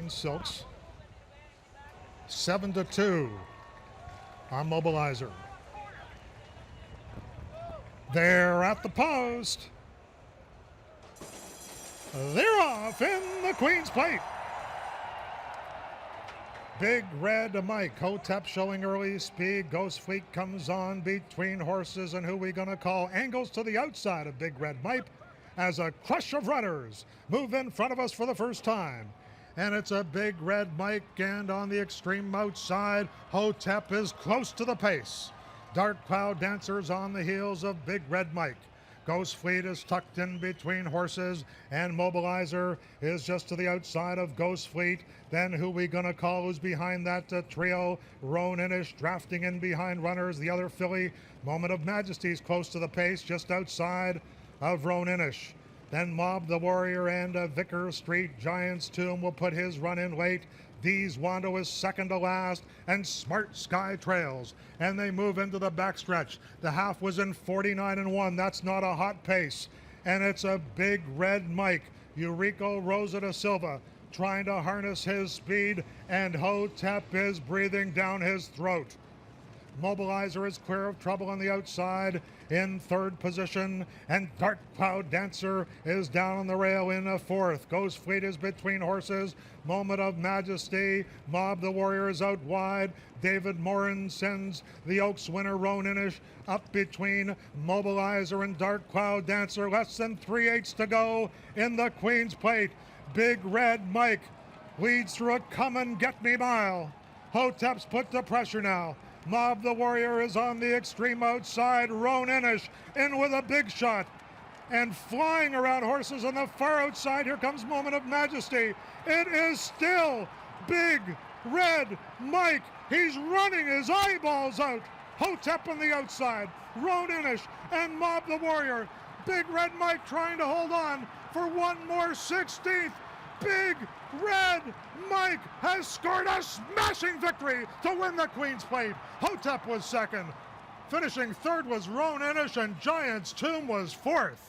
Silks 7-2 on Mobilizer. They're at the post. They're off in the Queen's Plate. Big Red Mike, Hotep showing early speed. Ghost Fleet comes on between horses, and who we gonna call? Angles to the outside of Big Red Mike as a crush of runners move in front of us for the first time. And it's a Big Red Mike, and on the extreme outside, Hotep is close to the pace. Dark Cloud Dancers on the heels of Big Red Mike. Ghost Fleet is tucked in between horses, and Mobilizer is just to the outside of Ghost Fleet. Then who we gonna call? Who's behind that trio? Roan-Inish drafting in behind runners. The other filly, Moment of Majesty's close to the pace, just outside of Roan-Inish. Then Mob the Warrior and Vicker Street. Giant's Tomb will put his run in late. Dee's Wando is second to last, and Smart Sky trails. And they move into the backstretch. The half was in 49-1. That's not a hot pace. And it's a Big Red Mike, Eurico Rosa da Silva, trying to harness his speed, and Hotep is breathing down his throat. Mobilizer is clear of trouble on the outside in third position, and Dark Cloud Dancer is down on the rail in a fourth. Ghost Fleet is between horses. Moment of Majesty, Mob the Warrior is out wide. David Morin sends the Oaks winner Roan-Inish up between Mobilizer and Dark Cloud Dancer. Less than 3/8 to go in the Queen's Plate. Big Red Mike leads through a come and get me mile. Hotep's put the pressure now. Mob the Warrior is on the extreme outside. Roan-Inish in with a big shot. And flying around horses on the far outside, here comes Moment of Majesty. It is still Big Red Mike. He's running his eyeballs out. Hotep on the outside. Roan-Inish and Mob the Warrior. Big Red Mike trying to hold on for one more 16th. Big Red Mike has scored a smashing victory to win the Queen's Plate. Hotep was second. Finishing third was Roan-Inish, and Giant's Tomb was fourth.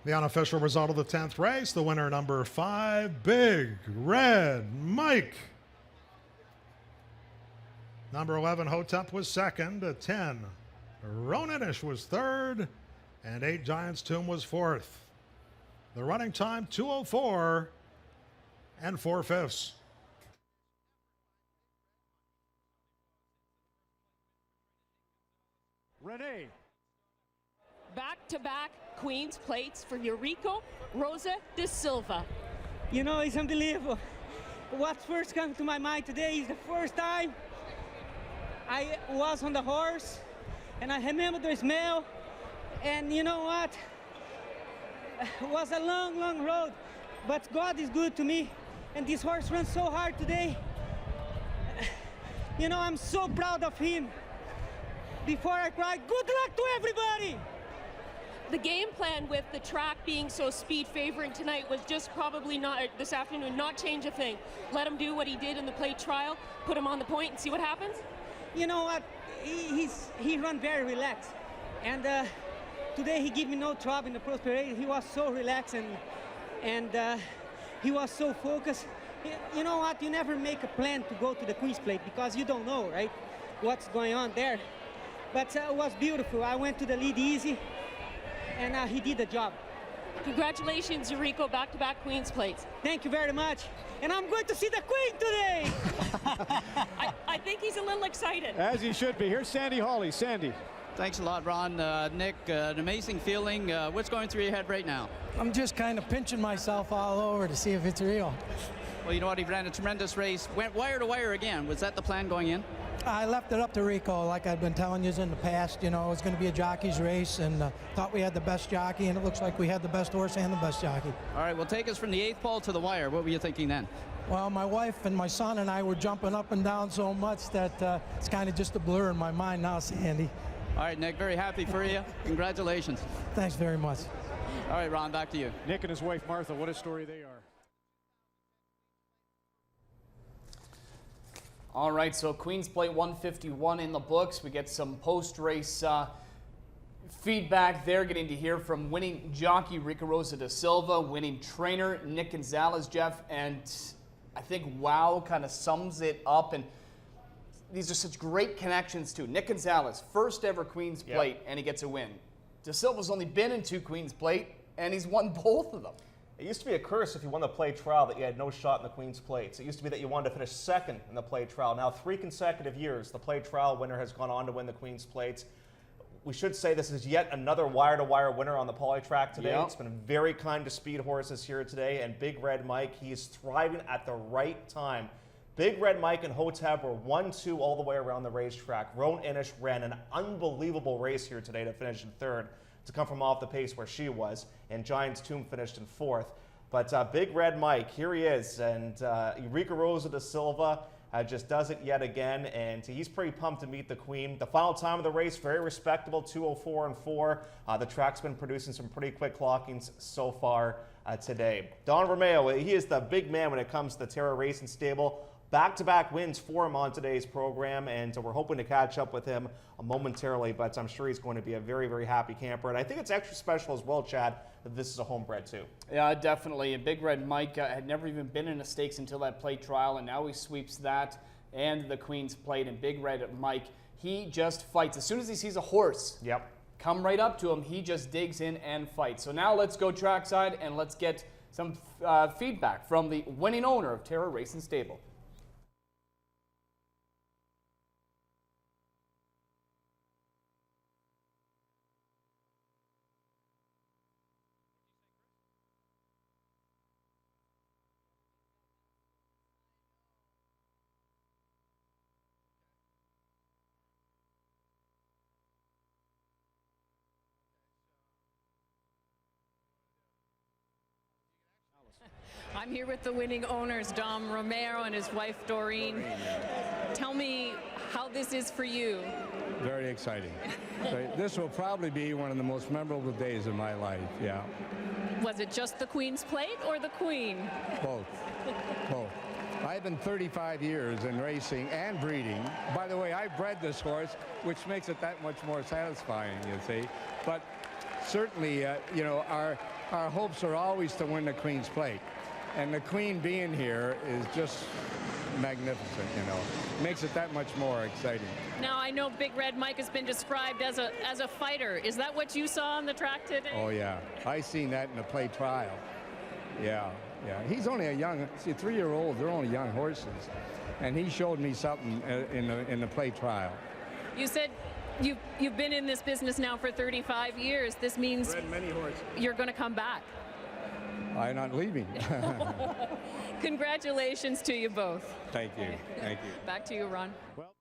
The unofficial result of the 10th race, the winner number 5, Big Red Mike. Number 11, Hotep was second. 10, Roan-Inish was third. And 8, Giant's Tomb was fourth. The running time, 2:04 and 4/5. Renee. Back-to-back Queen's Plates for Eurico Rosa da Silva. You know, it's unbelievable. What first comes to my mind today is the first time I was on the horse, and I remember the smell, and you know what? It was a long, long road, but God is good to me, and this horse runs so hard today. You know, I'm so proud of him. Before I cry, good luck to everybody! The game plan with the track being so speed favoring tonight was just probably not, this afternoon, not change a thing. Let him do what he did in the plate trial, put him on the point and see what happens? You know what, he run very relaxed. And today he gave me no trouble in the Pros Parade. He was so relaxed and he was so focused. You know what, you never make a plan to go to the Queen's Plate because you don't know, right, what's going on there. But it was beautiful. I went to the lead easy, and he did the job. Congratulations, Rico, back-to-back Queen's plates. Thank you very much. And I'm going to see the Queen today. I think he's a little excited. As he should be. Here's Sandy Hawley. Sandy. Thanks a lot, Ron. Nick, an amazing feeling. What's going through your head right now? I'm just kind of pinching myself all over to see if it's real. Well, you know what? He ran a tremendous race. Went wire to wire again. Was that the plan going in? I left it up to Rico, like I've been telling you in the past. You know, it was going to be a jockey's race, and thought we had the best jockey, and it looks like we had the best horse and the best jockey. All right, well, take us from the 8th pole to the wire. What were you thinking then? Well, my wife and my son and I were jumping up and down so much that it's kind of just a blur in my mind now, Sandy. All right, Nick, very happy for you. Congratulations. Thanks very much. All right, Ron, back to you. Nick and his wife, Martha, what a story they are. All right, so Queen's Plate 151 in the books. We get some post-race feedback there, getting to hear from winning jockey Rico Rosa da Silva, winning trainer Nick Gonzalez, Jeff, and I think wow kind of sums it up. And these are such great connections too. Nick Gonzalez, first ever Queen's Plate, and he gets a win. Da Silva's only been in 2 Queen's Plate, and he's won both of them. It used to be a curse if you won the plate trial that you had no shot in the Queen's Plates. It used to be that you wanted to finish second in the plate trial. Now 3 consecutive years, the plate trial winner has gone on to win the Queen's Plates. We should say this is yet another wire-to-wire winner on the poly track today. Yep. It's been very kind to speed horses here today, and Big Red Mike, he is thriving at the right time. Big Red Mike and Hotep were 1-2 all the way around the racetrack. Roan Inish ran an unbelievable race here today to finish in 3rd, to come from off the pace where she was, and Giant's Tomb finished in 4th. But Big Red Mike, here he is, and Rico Rosa da Silva just does it yet again, and he's pretty pumped to meet the Queen. The final time of the race, very respectable, 2:04 and 4. The track's been producing some pretty quick clockings so far today. Don Romeo, he is the big man when it comes to the Terra Racing Stable. Back-to-back wins for him on today's program, and we're hoping to catch up with him momentarily, but I'm sure he's going to be a very, very happy camper. And I think it's extra special as well, Chad, that this is a homebred too. Yeah, definitely. And Big Red Mike had never even been in a stakes until that plate trial, and now he sweeps that and the Queen's Plate. And Big Red Mike, he just fights. As soon as he sees a horse come right up to him, he just digs in and fights. So now let's go trackside and let's get some feedback from the winning owner of Terra Racing Stable. I'm here with the winning owners, Dom Romero and his wife, Doreen. Tell me how this is for you. Very exciting. This will probably be one of the most memorable days of my life, yeah. Was it just the Queen's Plate or the Queen? Both. Both. I've been 35 years in racing and breeding. By the way, I bred this horse, which makes it that much more satisfying, you see. But certainly, you know, our hopes are always to win the Queen's Plate. And the Queen being here is just magnificent, you know. Makes it that much more exciting. Now, I know Big Red Mike has been described as a fighter. Is that what you saw on the track today? Oh, yeah. I seen that in the plate trial. Yeah, yeah. He's only a young, see, 3-year-olds, they're only young horses. And he showed me something in the plate trial. You said you've been in this business now for 35 years. This means many horses. You're going to come back. I'm not leaving. Congratulations to you both. Thank you. Thank you. Back to you, Ron. Well,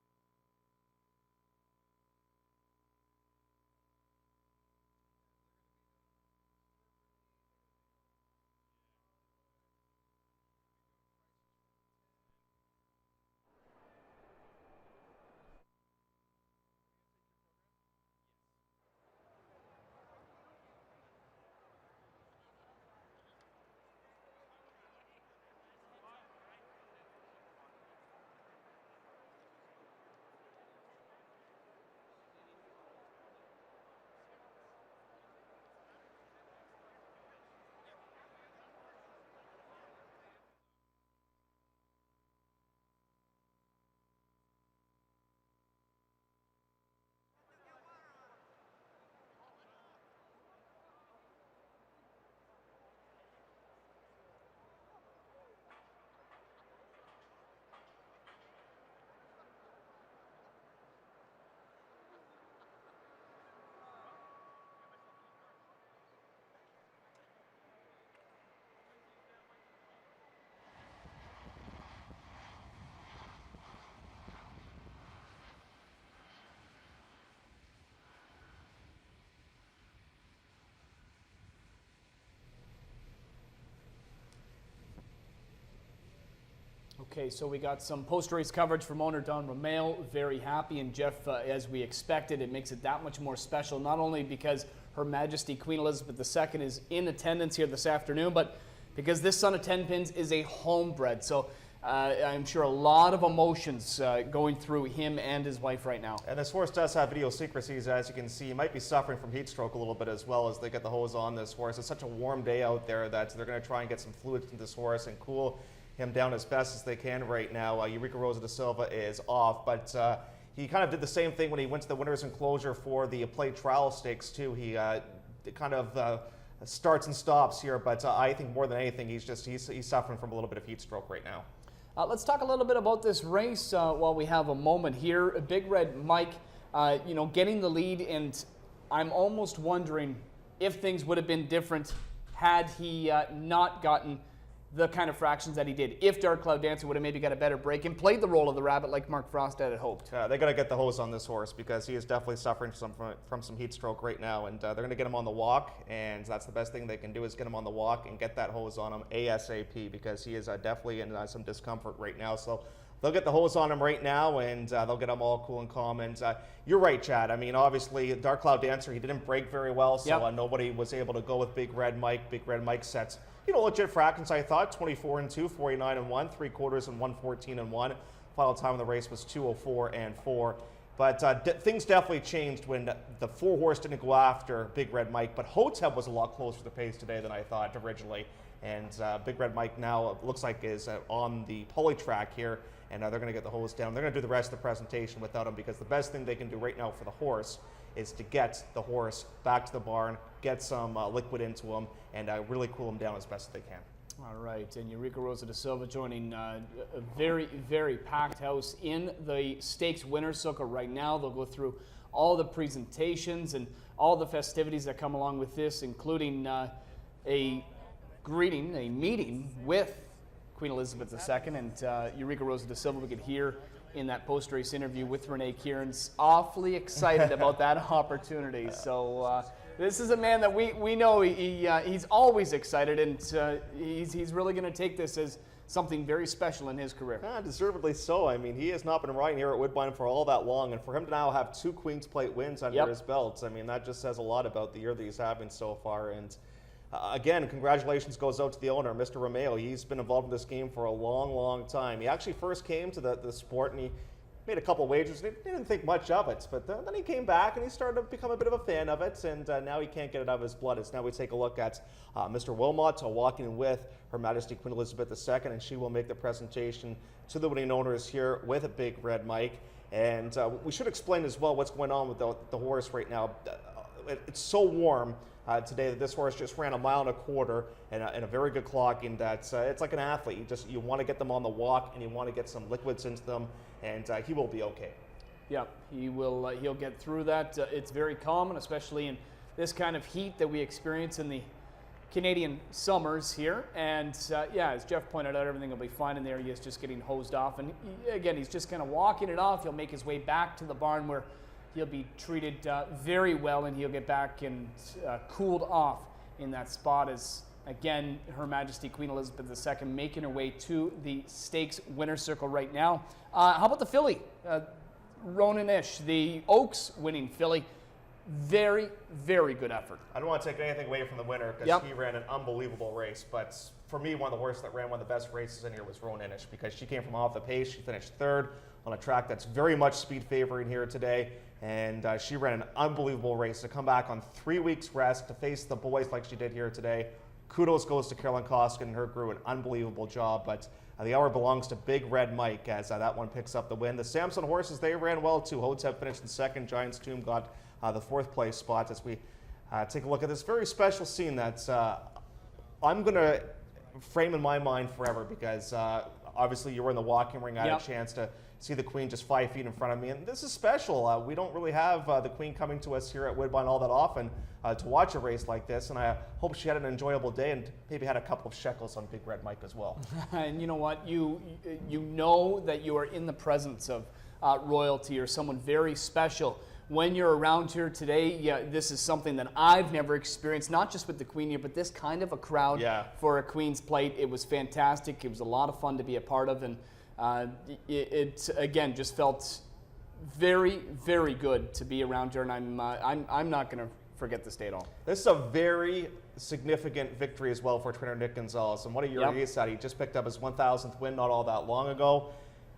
Okay, so we got some post-race coverage from owner Don Romeo. Very happy, and Jeff, as we expected, it makes it that much more special, not only because Her Majesty Queen Elizabeth II is in attendance here this afternoon, but because this son of 10 pins is a homebred. So I'm sure a lot of emotions going through him and his wife right now. And this horse does have idiosyncrasies, as you can see. He might be suffering from heat stroke a little bit as well as they get the hose on this horse. It's such a warm day out there that they're going to try and get some fluid into this horse and cool him down as best as they can right now. Eureka Rosa da Silva is off, but he kind of did the same thing when he went to the winner's enclosure for the plate trial stakes too. He kind of starts and stops here, but I think more than anything, he's suffering from a little bit of heat stroke right now. Let's talk a little bit about this race while we have a moment here. Big Red Mike, getting the lead, and I'm almost wondering if things would have been different had he not gotten the kind of fractions that he did. If Dark Cloud Dancer would have maybe got a better break and played the role of the rabbit like Mark Frost had hoped. They got to get the hose on this horse because he is definitely suffering from some heat stroke right now, and they're going to get him on the walk, and that's the best thing they can do is get him on the walk and get that hose on him ASAP because he is definitely in some discomfort right now. So they'll get the hose on him right now, and they'll get him all cool and calm. And you're right, Chad. I mean, obviously, Dark Cloud Dancer, he didn't break very well, so nobody was able to go with Big Red Mike. Big Red Mike sets, legit fractions, I thought. 24-2, 49-1, 3/4 and 114-1. Final time of the race was 2:04-4. But things definitely changed when the 4-horse didn't go after Big Red Mike. But Hotep was a lot closer to the pace today than I thought originally. And Big Red Mike now looks like is on the pulley track here. And they're going to get the hose down. They're going to do the rest of the presentation without him because the best thing they can do right now for the horse is to get the horse back to the barn, get some liquid into him, and really cool him down as best as they can. All right, and Eureka Rosa da Silva joining a very, very packed house in the stakes winner circle right now. They'll go through all the presentations and all the festivities that come along with this, including a meeting with Queen Elizabeth II and Eureka Rosa da Silva. We could hear in that post-race interview with Renee Kieran's awfully excited about that opportunity. So this is a man that we know he's always excited, and he's really going to take this as something very special in his career. Deservedly so. I mean, he has not been riding here at Woodbine for all that long, and for him to now have 2 Queen's Plate wins under his belt, I mean, that just says a lot about the year that he's having so far. And again, congratulations goes out to the owner, Mr. Romeo. He's been involved in this game for a long, long time. He actually first came to the sport and he made a couple wagers. He didn't think much of it, but then he came back and he started to become a bit of a fan of it, and now he can't get it out of his blood. It's now we take a look at Mr. Wilmot walking with Her Majesty Queen Elizabeth II, and she will make the presentation to the winning owners here with a Big Red Mike. And we should explain as well what's going on with the horse right now. It's so warm today that this horse just ran 1.25 miles and a very good clock, in that it's like an athlete. You want to get them on the walk and you want to get some liquids into them, and he will be okay. Yeah, he will. He'll get through that. It's very common, especially in this kind of heat that we experience in the Canadian summers here. And as Jeff pointed out, everything will be fine in there. He is just getting hosed off, and again, he's just kind of walking it off. He'll make his way back to the barn where he'll be treated very well, and he'll get back and cooled off in that spot as, again, Her Majesty Queen Elizabeth II making her way to the stakes winner circle right now. How about the filly? Ronan Ish, the Oaks winning filly. Very, very good effort. I don't want to take anything away from the winner because he ran an unbelievable race, but for me, one of the horses that ran one of the best races in here was Ronan Ish because she came from off the pace. She finished 3rd on a track that's very much speed favoring here today. And she ran an unbelievable race to come back on 3 weeks rest to face the boys like she did here today. Kudos goes to Carolyn Koskin and her crew, an unbelievable job. But the hour belongs to Big Red Mike as that one picks up the win. The Samson horses, they ran well too. Hotep finished in 2nd. Giant's Tomb got the 4th place spot as we take a look at this very special scene that I'm going to frame in my mind forever because obviously you were in the walking ring. I had a chance to see the Queen just 5 feet in front of me, and this is special. We don't really have the Queen coming to us here at Woodbine all that often to watch a race like this, and I hope she had an enjoyable day and maybe had a couple of shekels on Big Red Mike as well. And you know what? You know that you are in the presence of royalty or someone very special when you're around here today. This is something that I've never experienced, not just with the Queen here, but this kind of a crowd for a Queen's Plate. It was fantastic. It was a lot of fun to be a part of, and It again just felt very, very good to be around her, and I'm not going to forget this day at all. This is a very significant victory as well for trainer Nick Gonzalez. And what a year he is at. He just picked up his 1,000th win not all that long ago.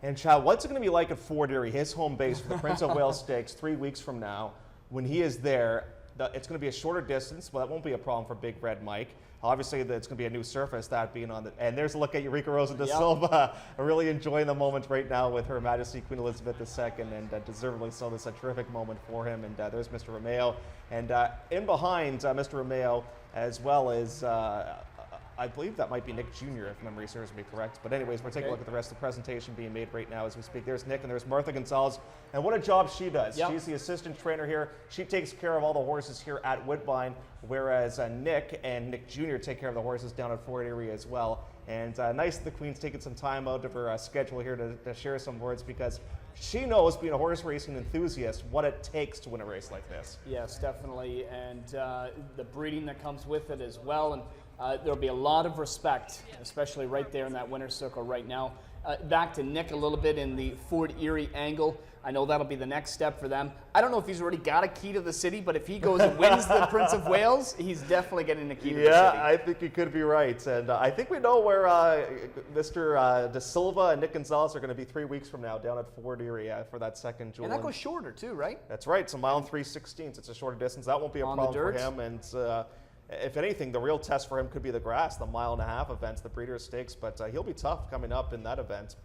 And Chad, what's it going to be like at Fort Erie, his home base for the Prince of Wales Stakes 3 weeks from now when he is there? It's going to be a shorter distance, but that won't be a problem for Big Red Mike. Obviously, it's going to be a new surface, that being on the... And there's a look at Eureka Rosa da Silva, really enjoying the moment right now with Her Majesty Queen Elizabeth II, and deservedly so. This is a terrific moment for him. And there's Mr. Romeo. And in behind Mr. Romeo, as well as... I believe that might be Nick Jr., if memory serves me correct. But anyways, we're taking a look at the rest of the presentation being made right now as we speak. There's Nick and there's Martha Gonzalez. And what a job she does. She's the assistant trainer here. She takes care of all the horses here at Woodbine, whereas Nick and Nick Jr. take care of the horses down at Fort Erie as well. And nice that the Queen's taking some time out of her schedule here to share some words, because she knows, being a horse racing enthusiast, what it takes to win a race like this. Yes, definitely. And the breeding that comes with it as well. And there'll be a lot of respect, especially right there in that winner's circle right now. Back to Nick a little bit in the Fort Erie angle. I know that'll be the next step for them. I don't know if he's already got a key to the city, but if he goes and wins the Prince of Wales, he's definitely getting a key to the city. Yeah, I think you could be right. And I think we know where Mr. Da Silva and Nick Gonzalez are going to be 3 weeks from now down at Fort Erie for that second jewel. And that goes shorter too, right? That's right. It's a mile and 3/16. It's a shorter distance. That won't be a problem for him. And if anything, the real test for him could be the grass, the 1.5 mile events, the Breeders' Stakes. But he'll be tough coming up in that event.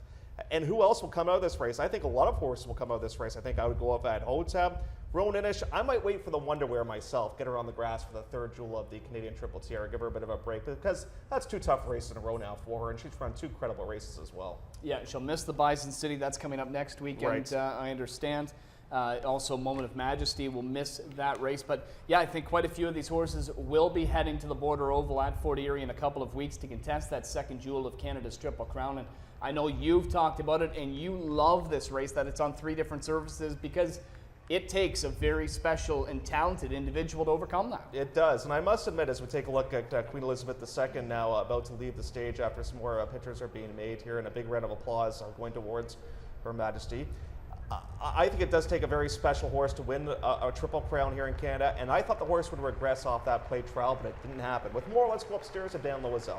And who else will come out of this race? I think a lot of horses will come out of this race. I think I would go up at Hotep, Roan Inish. I might wait for the Wonder Wear myself, get her on the grass for the third jewel of the Canadian Triple Tiara, give her a bit of a break, because that's 2 tough races in a row now for her, and she's run 2 credible races as well. Yeah, she'll miss the Bison City. That's coming up next weekend, right. I understand. Also, Moment of Majesty will miss that race. But yeah, I think quite a few of these horses will be heading to the Border Oval at Fort Erie in a couple of weeks to contest that second jewel of Canada's Triple Crown. And I know you've talked about it, and you love this race, that it's on 3 different surfaces, because it takes a very special and talented individual to overcome that. It does. And I must admit, as we take a look at Queen Elizabeth II now about to leave the stage after some more pictures are being made here, and a big round of applause going towards Her Majesty. I think it does take a very special horse to win a Triple Crown here in Canada, and I thought the horse would regress off that plate trial, but it didn't happen. With more, let's go upstairs to Dan Loisel.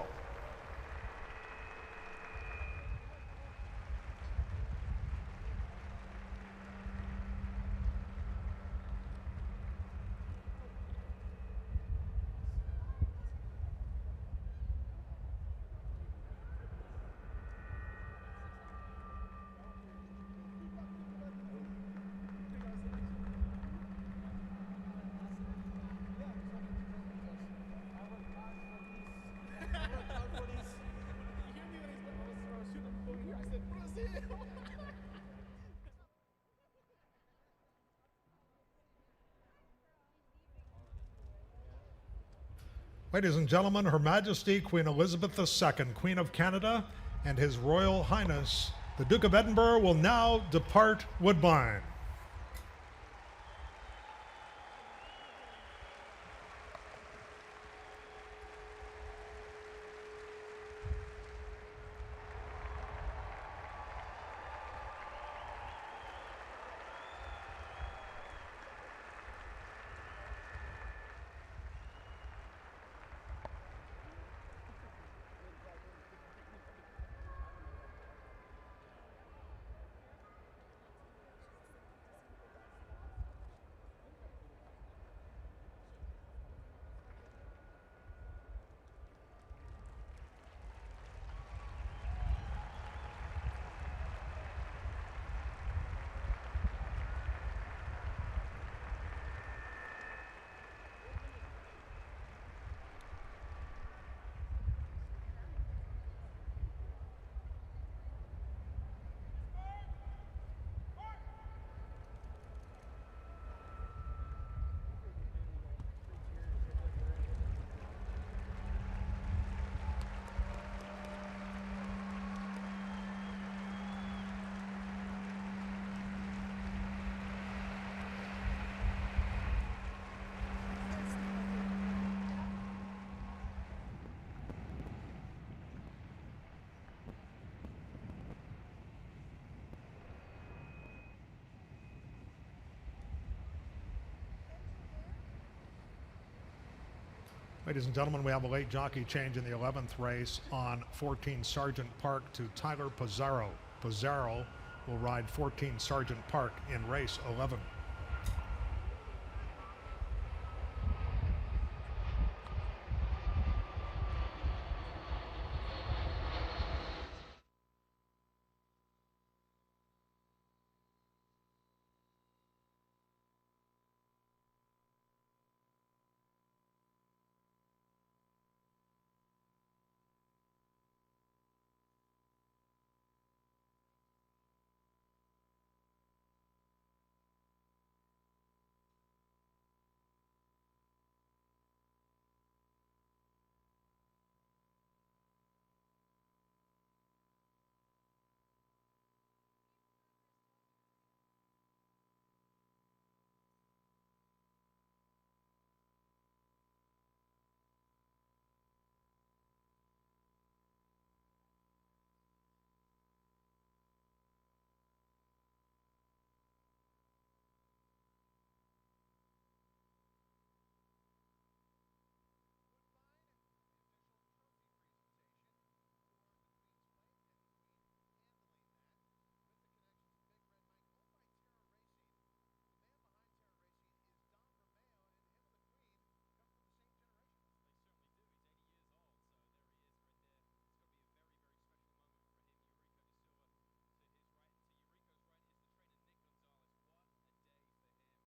Ladies and gentlemen, Her Majesty Queen Elizabeth II, Queen of Canada, and His Royal Highness, the Duke of Edinburgh, will now depart Woodbine. Ladies and gentlemen, we have a late jockey change in the 11th race on 14 Sargent Park to Tyler Pizarro. Pizarro will ride 14 Sargent Park in race 11.